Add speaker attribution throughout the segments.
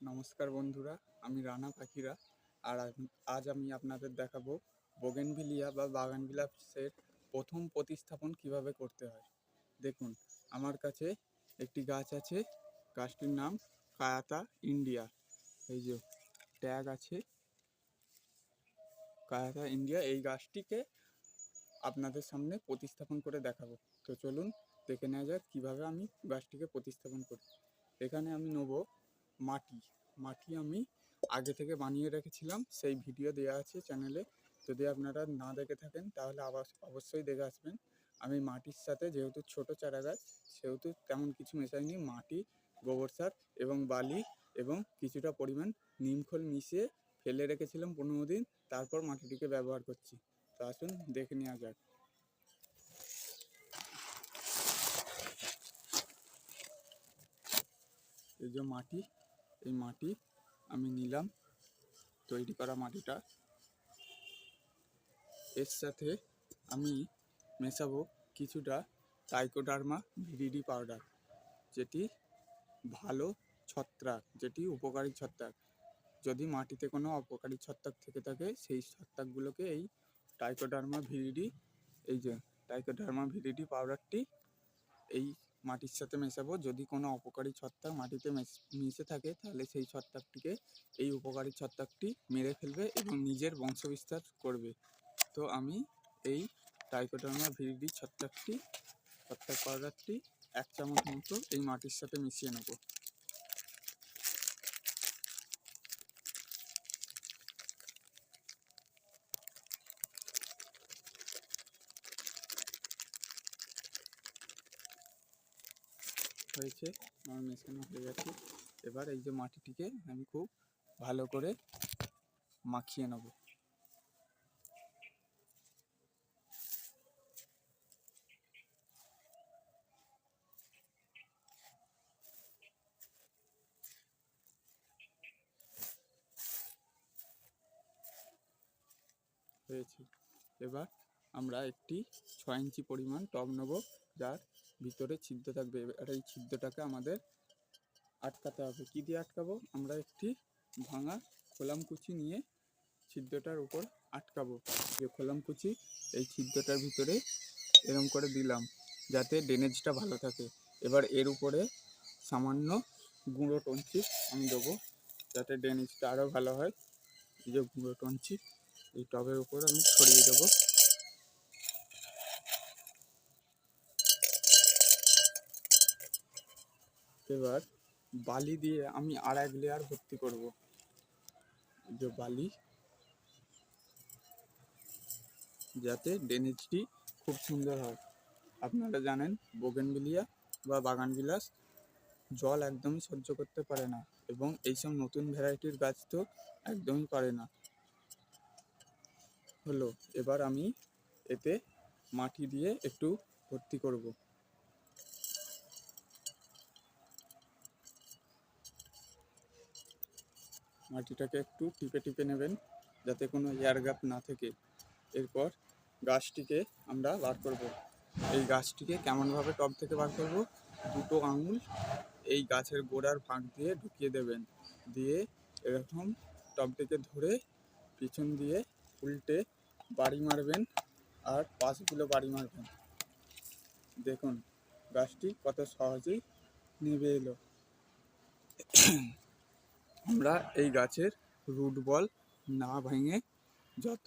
Speaker 1: নমস্কার বন্ধুরা, আমি রানা পাখিরা। আর আজ আমি আপনাদের দেখাবো বোগেনভিলিয়া বা বাগানবিলাসের প্রথম প্রতিস্থাপন কিভাবে করতে হয়। দেখুন, আমার কাছে একটি গাছ আছে। গাছটির নাম কায়াতা ইন্ডিয়া। এই যে ট্যাগ আছে কায়াতা ইন্ডিয়া। এই গাছটিকে আপনাদের সামনে প্রতিস্থাপন করে দেখাবো। তো চলুন দেখে নেওয়া যাক কীভাবে আমি গাছটিকে প্রতিস্থাপন করি। এখানে আমি নেব মাটি। মাটি আমি আগে থেকে বানিয়ে রেখেছিলাম, সেই ভিডিও দেওয়া আছে চ্যানেলে। যদি আপনারা না দেখে থাকেন তাহলে অবশ্যই দেখে আসবেন। আমি মাটির সাথে, যেহেতু ছোট চারা গাছ, সেহেতু তেমন কিছু মেশাইনি। মাটি, গোবর সার এবং বালি এবং কিছুটা পরিমাণ নিমখোল মিশিয়ে ফেলে রেখেছিলাম 15 দিন। তারপর মাটিটিকে ব্যবহার করছি। তো আসুন দেখে নেওয়া যাক। এই যে মাটি, এই মাটি আমি নিলাম, তৈরি করা মাটিটা। এর সাথে আমি মেশাবো কিছুটা ট্রাইকোডার্মা ভিরিডি পাউডার, যেটি ভালো ছত্রাক, যেটি উপকারী ছত্রাক। যদি মাটিতে কোনো অপকারী ছত্রাক থেকে থাকে, সেই ছত্রাকগুলোকে এই ট্রাইকোডার্মা ভিরিডি, এই যে ট্রাইকোডার্মা ভিরিডি পাউডারটি এই মাটির সাথে মেশাবো। যদি কোনো অপকারী ছত্রাক মাটিতে মিশে থাকে, তাহলে সেই ছত্রাকটিকে এই উপকারী ছত্রাকটি মেরে ফেলবে এবং নিজের বংশবিস্তার করবে। তো আমি এই ট্রাইকোডার্মা ভিরিডি ছত্রাক পাউডারটি 1 চামচ মতো এই মাটির সাথে মিশিয়ে নেব। হয়েছে, আমার মেশানো হয়ে গেছে। এবার এই যে মাটিটিকে আমি খুব ভালো করে মাখিয়ে নেব। হয়েছে। এবার আমরা একটি 6 ইঞ্চি পরিমাণ টব নেব, যার ভিতরে ছিদ্র থাকবে। এবার এই ছিদ্রটাকে আমাদের আটকাতে হবে। কী দিয়ে আটকাবো? আমরা একটি ভাঙা খোলামকুচি নিয়ে ছিদ্রটার উপর আটকাবো। যে খোলামকুচি এই ছিদ্রটার ভিতরে এরম করে দিলাম, যাতে ড্রেনেজটা ভালো থাকে। এবার এর উপরে সামান্য গুঁড়ো টনচি আমি দেবো, যাতে ড্রেনেজটা আরও ভালো হয়। এই যে গুঁড়ো টনচি এই টবের উপর আমি ছড়িয়ে দেবো। এবার বালি দিয়ে আমি আর 1 লেয়ার ভর্তি করব। যে বালি, যাতে ড্রেনেজটি খুব সুন্দর হয়। আপনারা জানেন বোগেনভিলিয়া বা বাগানবিলাস জল একদমই সহ্য করতে পারে না, এবং এইসব নতুন ভ্যারাইটির গাছ তো একদমই পারে না। হলো, এবার আমি এতে মাটি দিয়ে একটু ভর্তি করব। মাটিটাকে একটু টিপে টিপে নেবেন, যাতে কোনো এয়ার গ্যাপ না থাকে। এরপর গাছটিকে আমরা বার করব। এই গাছটিকে কেমনভাবে টব থেকে বার করব? 2টো আঙুল এই গাছের গোড়ার ফাঁক দিয়ে ঢুকিয়ে দেবেন, দিয়ে এরকম টবটিকে ধরে পিছন দিয়ে উল্টে বাড়ি মারবেন, আর পাশগুলো বাড়ি মারবেন। দেখুন গাছটি কত সহজেই নেমে এলো। আমরা এই গাছের রুট বল না ভেঙে যত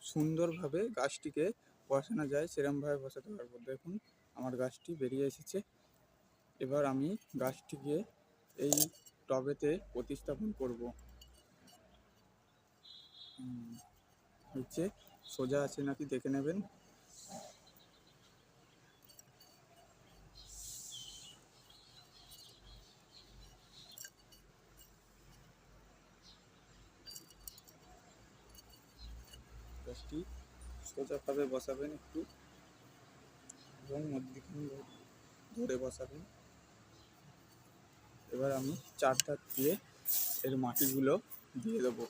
Speaker 1: সুন্দরভাবে গাছটিকে বসানো যায় সেরকমভাবে বসাতে পারবো। দেখুন আমার গাছটি বেরিয়ে এসেছে। এবার আমি গাছটিকে এই টবেতে প্রতিস্থাপন করব। হচ্ছে, সোজা আছে নাকি দেখে নেবেন। গাছটি সোজাভাবে বসাবেন একটু, এবং মধ্যখানে ধরে বসাবেন। এবার আমি 4 ধার দিয়ে এর মাটিগুলো দিয়ে দেবো।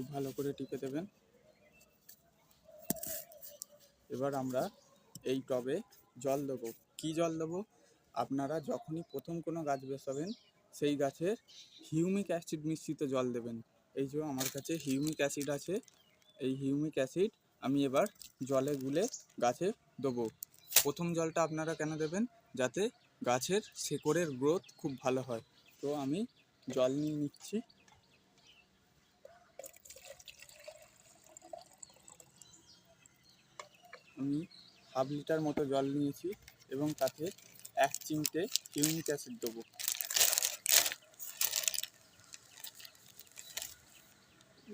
Speaker 1: একটু ভালো করে টিপে দেবেন। এবার আমরা এই টবে জল দেবো। কি জল দেবো? আপনারা যখনই প্রথম কোনো গাছ বসাবেন সেই গাছের হিউমিক অ্যাসিড মিশ্রিত জল দেবেন। এই যে আমার কাছে হিউমিক অ্যাসিড আছে, এই হিউমিক অ্যাসিড আমি এবার জলে গুলে গাছে দেবো। প্রথম জলটা আপনারা কেন দেবেন? যাতে গাছের শেকড়ের গ্রোথ খুব ভালো হয়। তো আমি জল নিয়ে নিচ্ছি। আমি হাফ লিটার মতো জল নিয়েছি এবং তাতে 1 চিমটে হিউমিক অ্যাসিড দেবো।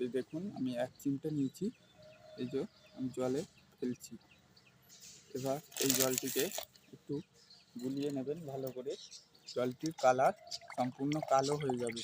Speaker 1: এই দেখুন আমি 1 চিমটে নিয়েছি, এই যে আমি জলে ফেলছি। এবার এই জলটিকে একটু গুলিয়ে নেবেন ভালো করে, জলটির কালার সম্পূর্ণ কালো হয়ে যাবে।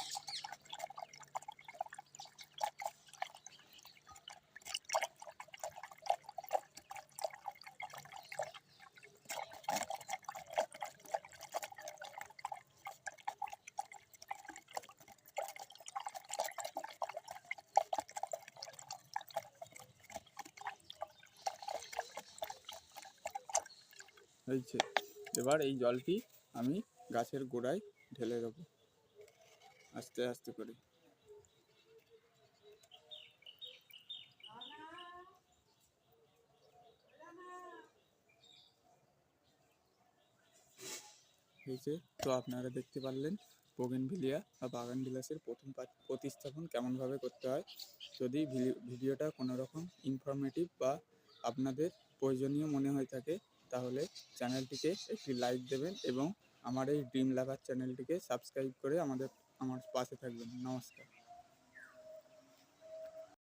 Speaker 1: হয়েছে। এবার এই জলটি আমি গাছের গোড়ায় ঢেলে দেবো আস্তে আস্তে করে। হয়েছে। তো আপনারা দেখতে পারলেন বোগেনভিলিয়া বা বাগান বিলাসের প্রথম প্রতিস্থাপন কেমনভাবে করতে হয়। যদি ভিডিওটা কোনো রকম ইনফরমেটিভ বা আপনাদের প্রয়োজনীয় মনে হয়ে থাকে তাহলে চ্যানেলটিকে একটি লাইক দেবেন এবং আমার এই ড্রিম লাভার চ্যানেলটিকে সাবস্ক্রাইব করে আমার পাশে থাকবেন। নমস্কার।